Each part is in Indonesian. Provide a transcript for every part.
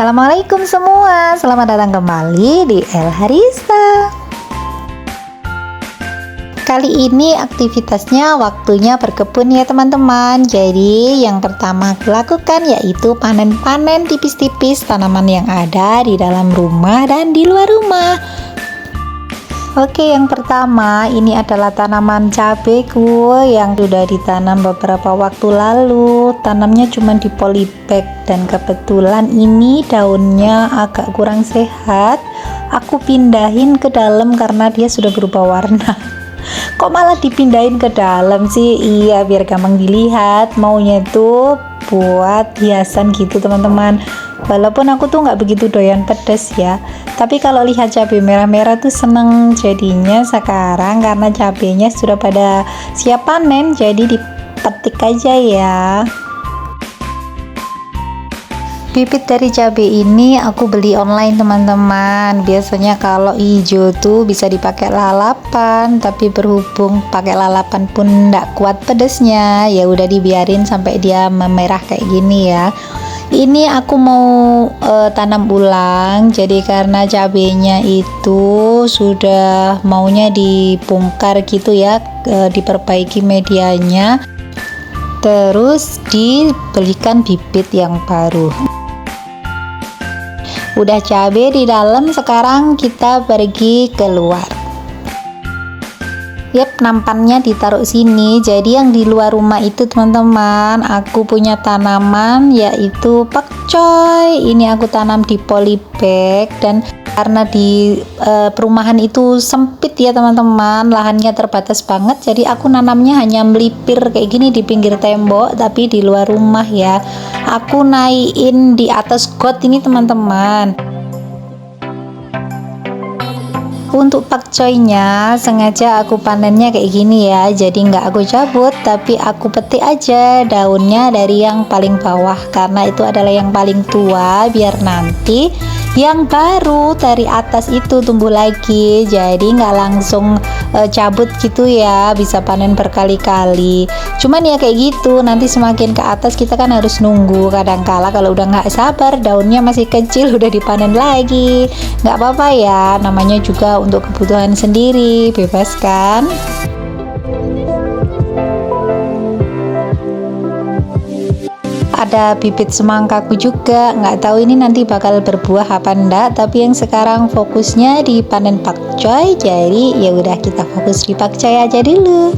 Assalamualaikum semua, selamat datang kembali di El Harista. Kali ini aktivitasnya waktunya berkebun ya teman-teman. Jadi yang pertama aku lakukan yaitu panen-panen tipis-tipis tanaman yang ada di dalam rumah dan di luar rumah. Oke, yang pertama ini adalah tanaman cabeku yang sudah ditanam beberapa waktu lalu. Tanamnya cuma di polybag dan kebetulan ini daunnya agak kurang sehat. Aku pindahin ke dalam karena dia sudah berubah warna. Kok malah dipindahin ke dalam sih? Iya, biar gampang dilihat. Maunya itu buat hiasan gitu teman-teman. Walaupun aku tuh nggak begitu doyan pedas ya, tapi kalau lihat cabai merah-merah tuh seneng jadinya sekarang karena cabainya sudah pada siap panen, jadi dipetik aja ya. Bibit dari cabai ini aku beli online teman-teman. Biasanya kalau hijau tuh bisa dipakai lalapan, tapi berhubung pakai lalapan pun nggak kuat pedesnya, ya udah dibiarin sampai dia memerah kayak gini ya. Ini aku mau tanam ulang, jadi karena cabenya itu sudah maunya dibongkar gitu ya, diperbaiki medianya, terus dibelikan bibit yang baru. Udah cabai di dalam, sekarang kita pergi keluar. Yap, nampannya ditaruh sini. Jadi yang di luar rumah itu teman-teman, aku punya tanaman yaitu pakcoy. Ini aku tanam di polybag dan karena di perumahan itu sempit ya teman-teman, lahannya terbatas banget, jadi aku nanamnya hanya melipir kayak gini di pinggir tembok, tapi di luar rumah ya. Aku naikin di atas got ini teman-teman. Untuk pakcoynya sengaja aku panennya kayak gini ya, jadi nggak aku cabut tapi aku petik aja daunnya dari yang paling bawah karena itu adalah yang paling tua, biar nanti yang baru dari atas itu tumbuh lagi, jadi nggak langsung cabut gitu ya, bisa panen berkali-kali. Cuman ya kayak gitu, nanti semakin ke atas kita kan harus nunggu, kadangkala kalau udah nggak sabar daunnya masih kecil udah dipanen lagi. Nggak apa-apa ya, namanya juga untuk kebutuhan sendiri, bebas kan. Ada bibit semangkaku juga, nggak tahu ini nanti bakal berbuah apa enggak, tapi yang sekarang fokusnya di panen pakcoy, jadi ya udah kita fokus di pakcoy aja dulu.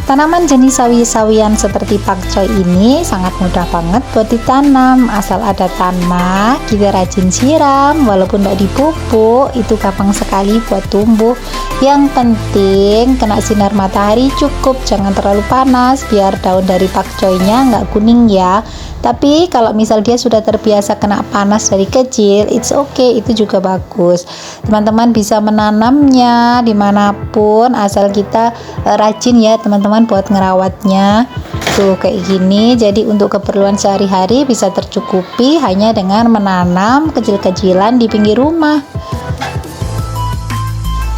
Tanaman jenis sawi-sawian seperti pakcoy ini sangat mudah banget buat ditanam, asal ada tanah, kita rajin siram, walaupun tidak dipupuk, itu gampang sekali buat tumbuh. Yang penting kena sinar matahari cukup, jangan terlalu panas, biar daun dari pakcoynya nggak kuning ya. Tapi kalau misal dia sudah terbiasa kena panas dari kecil, it's okay, itu juga bagus. Teman-teman bisa menanamnya dimanapun, asal kita rajin ya teman-teman buat ngerawatnya. Tuh kayak gini, jadi untuk keperluan sehari-hari bisa tercukupi hanya dengan menanam kecil-kecilan di pinggir rumah.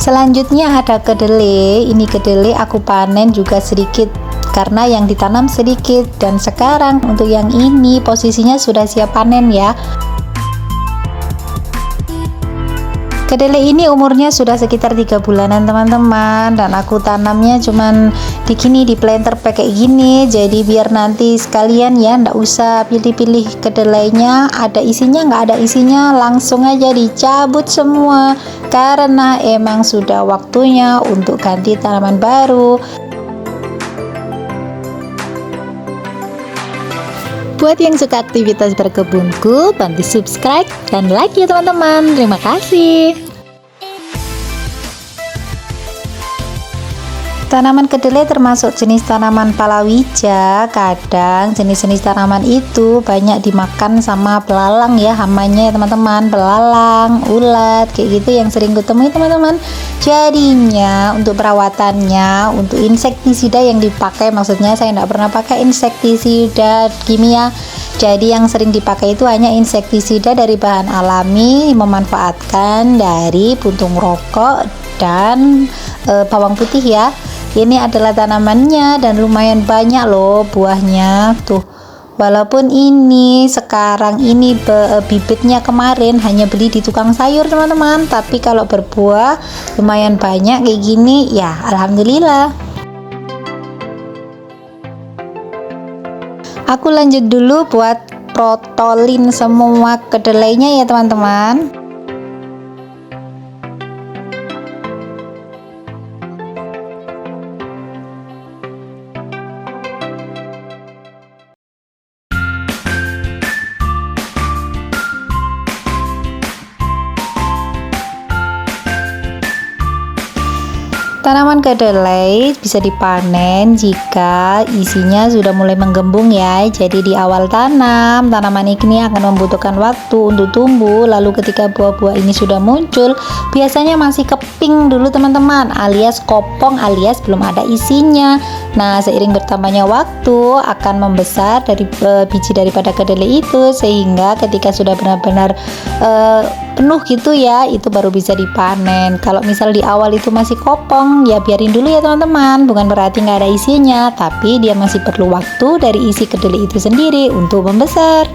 Selanjutnya ada kedelai. Ini kedelai aku panen juga sedikit karena yang ditanam sedikit, dan sekarang untuk yang ini posisinya sudah siap panen ya. Kedelai ini umurnya sudah sekitar 3 bulanan teman-teman, dan aku tanamnya cuman di planter kayak gini, jadi biar nanti sekalian ya, ndak usah pilih-pilih kedelainya ada isinya nggak ada isinya, langsung aja dicabut semua karena emang sudah waktunya untuk ganti tanaman baru. Buat yang suka aktivitas berkebunku, bantu subscribe dan like ya teman-teman. Terima kasih. Tanaman kedelai termasuk jenis tanaman palawija. Kadang jenis-jenis tanaman itu banyak dimakan sama belalang ya, hamanya ya teman-teman, belalang, ulat, kayak gitu yang sering kutemui teman-teman. Jadinya untuk perawatannya, untuk insektisida yang dipakai, maksudnya saya tidak pernah pakai insektisida kimia. Jadi yang sering dipakai itu hanya insektisida dari bahan alami, memanfaatkan dari puntung rokok dan bawang putih ya. Ini adalah tanamannya dan lumayan banyak loh buahnya tuh. Walaupun ini sekarang ini bibitnya kemarin hanya beli di tukang sayur teman-teman, tapi kalau berbuah lumayan banyak kayak gini ya alhamdulillah. Aku lanjut dulu buat protolin semua kedelainya ya teman-teman. Tanaman kedelai bisa dipanen jika isinya sudah mulai menggembung ya. Jadi di awal tanam, tanaman ini akan membutuhkan waktu untuk tumbuh. Lalu ketika buah-buah ini sudah muncul, biasanya masih keping dulu teman-teman, alias kopong, alias belum ada isinya. Nah, seiring bertambahnya waktu akan membesar dari biji daripada kedelai itu, sehingga ketika sudah benar-benar penuh gitu ya, itu baru bisa dipanen. Kalau misal di awal itu masih kopong, ya biarin dulu ya teman-teman, bukan berarti nggak ada isinya, tapi dia masih perlu waktu dari isi kedelai itu sendiri untuk membesar.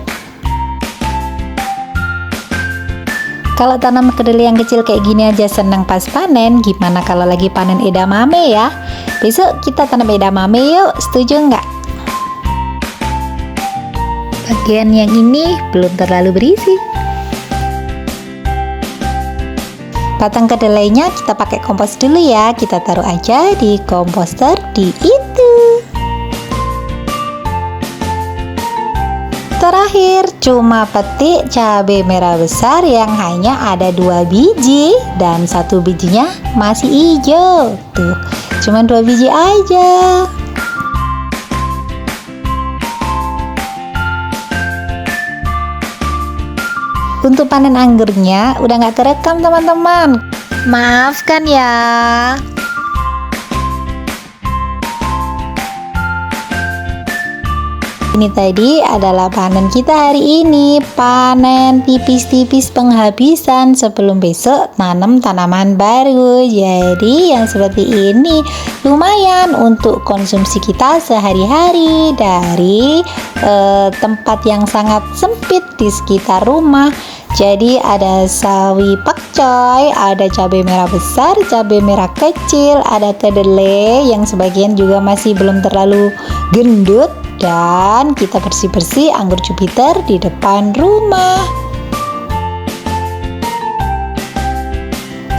Kalau tanam kedelai yang kecil kayak gini aja senang pas panen, gimana kalau lagi panen edamame ya? Besok kita tanam edamame yuk, setuju nggak? Bagian yang ini belum terlalu berisi. Batang kedelainya kita pakai kompos dulu ya, kita taruh aja di komposter di itu. Terakhir cuma petik cabai merah besar yang hanya ada 2 biji dan 1 bijinya masih hijau. Tuh, cuma 2 biji aja. Untuk panen anggurnya udah nggak kerekam teman-teman, maafkan ya. Ini tadi adalah panen kita hari ini, panen tipis-tipis penghabisan sebelum besok nanam tanaman baru. Jadi yang seperti ini lumayan untuk konsumsi kita sehari-hari dari tempat yang sangat sempit di sekitar rumah. Jadi ada sawi pakcoy, ada cabai merah besar, cabai merah kecil, ada kedelai yang sebagian juga masih belum terlalu gendut, dan kita bersih-bersih anggur Jupiter di depan rumah.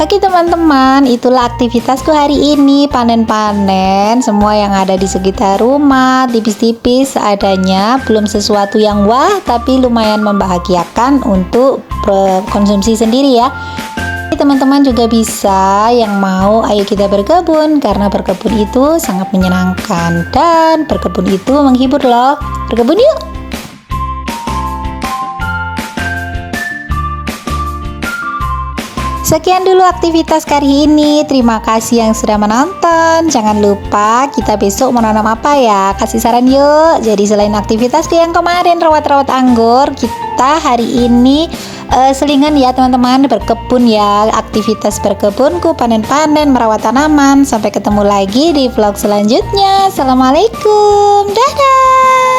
Oke teman-teman, itulah aktivitasku hari ini, panen-panen semua yang ada di sekitar rumah, tipis-tipis seadanya, belum sesuatu yang wah, tapi lumayan membahagiakan untuk konsumsi sendiri ya. Teman-teman juga bisa yang mau, ayo kita berkebun, karena berkebun itu sangat menyenangkan dan berkebun itu menghibur loh. Berkebun yuk! Sekian dulu aktivitas kali ini. Terima kasih yang sudah menonton. Jangan lupa kita besok menanam apa ya? Kasih saran yuk. Jadi selain aktivitas yang kemarin rawat-rawat anggur, kita hari ini selingan ya teman-teman, berkebun ya. Aktivitas berkebunku, panen-panen, merawat tanaman. Sampai ketemu lagi di vlog selanjutnya. Assalamualaikum. Dadah.